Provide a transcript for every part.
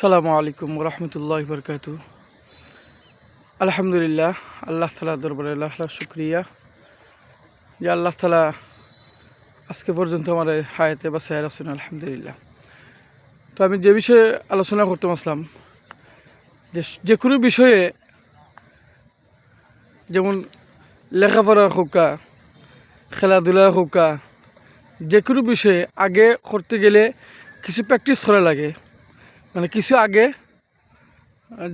আসসালামু আলাইকুম রহমতুল্লাহি বরকাতু। আলহামদুলিল্লাহ, আল্লাহ তাআলা দরবারে লাখ লাখ শুকরিয়া যে আল্লাহ তাআলা আজকে পর্যন্ত আমার হায়াতে বাঁচায় রাখছেন, আলহামদুলিল্লাহ। তো আমি যে বিষয়ে আলোচনা করতে আসলাম, যে কোনো বিষয়ে, যেমন লেখাপড়া হোকা, খেলাধুলা হোকা, যে কোনো বিষয়ে আগে করতে গেলে কিছু প্র্যাকটিস করা লাগে, মানে কিছু আগে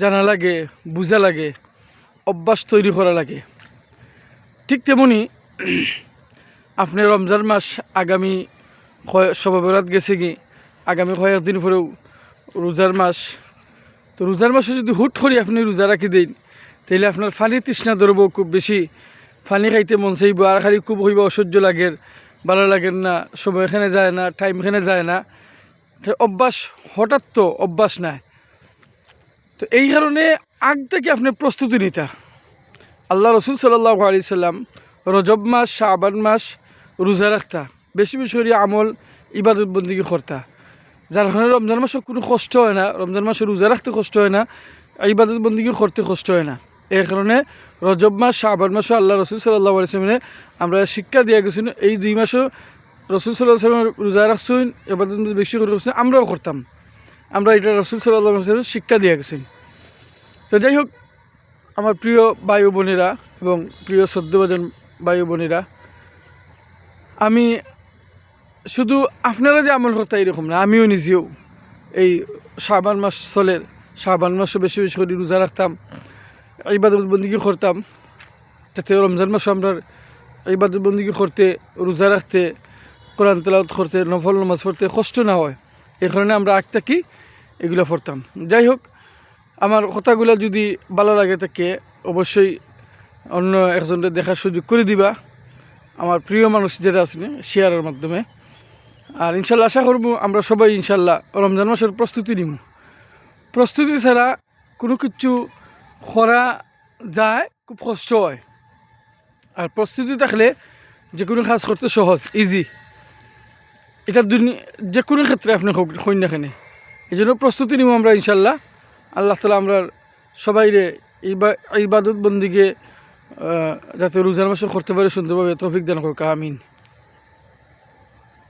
জানা লাগে, বোঝা লাগে, অভ্যাস তৈরি করা লাগে। ঠিক তেমনি আপনি রমজান মাস আগামী শবে বরাত গেছে কি, আগামী কয়েকদিন পরেও রোজার মাস। তো রোজার মাসে যদি হুট করে আপনি রোজা রাখি দেন, তাহলে আপনার পানি তৃষ্ণা ধরব খুব বেশি, পানি খাইতে মন চাইব, আর খালি খুব হইব অসহ্য লাগের, ভালো লাগেন না, সময় এখানে যায় না, টাইম এখানে যায় না। অভ্যাস হঠাৎ তো অভ্যাস নাই। তো এই কারণে আগ থেকে আপনি প্রস্তুতি নিতা। আল্লাহ রসুল সাল্লাল্লাহু আলাইহি সাল্লাম রজব মাস, শাবান মাস রোজা রাখতা, বেশি বেশি করে আমল ইবাদত বন্দিগি করতা, যার কারণে রমজান মাসে কোনো কষ্ট হয় না, রমজান মাসে রোজা রাখতে কষ্ট হয় না, ইবাদত বন্দিগি করতে কষ্ট হয় না। এই কারণে রজব মাস, শাবান মাসও আল্লাহ রসুল সাল্লাল্লাহু আলাইহি সাল্লামে আমরা শিক্ষা দিয়ে গেছেন। এই দুই মাসও রসুল সাল্লাল্লাহু আলাইহি সাল্লাম রোজা রাখছেন, ইবাদত বেশি করে করছেন, আমরাও করতাম। আমরা এটা রসুল সাল্লাল্লাহু আলাইহি সাল্লাম শিক্ষা দিয়ে গেছেন। তো যাই হোক, আমার প্রিয় ভাই বোনেরা এবং প্রিয় শ্রদ্ধেভাজন ভাই বোনেরা, আমি শুধু আপনারা যে আমল করতে এরকম না, আমিও নিজেও এই শাবান মাস চলের, শাবান মাসও বেশি বেশি করে রোজা রাখতাম, ইবাদত বন্দিগি করতাম, যাতে রমজান মাসে আমরা ইবাদত বন্দিগি করতে, রোজা রাখতে, কোরআন তেলাওয়াত করতে, নফল নামাজ পড়তে কষ্ট না হয়, এই কারণে আমরা আগ থাকি এগুলো পড়তাম। যাই হোক, আমার কথাগুলো যদি ভালো লাগে থাকে অবশ্যই অন্য একজনকে দেখার সুযোগ করে দিবা, আমার প্রিয় মানুষ যেটা আছে শেয়ারের মাধ্যমে। আর ইনশাল্লাহ আশা করবো আমরা সবাই ইনশাল্লাহ রমজান মাসের প্রস্তুতি নিব। প্রস্তুতি ছাড়া কোনো কিছু করা যায় খুব কষ্ট হয়, আর প্রস্তুতি থাকলে যে কোনো কাজ করতে সহজ, ইজি। এটা যে কোনো ক্ষেত্রে আপনি হইন না কেন, এই জন্য প্রস্তুতি নিব আমরা ইনশাল্লাহ। আল্লাহ তাআলা আমরা সবাইরে ইবাদত বন্দিকে যাতে রোজার মাসে করতে পারে সুন্দরভাবে তৌফিক দান করুক, আমিন।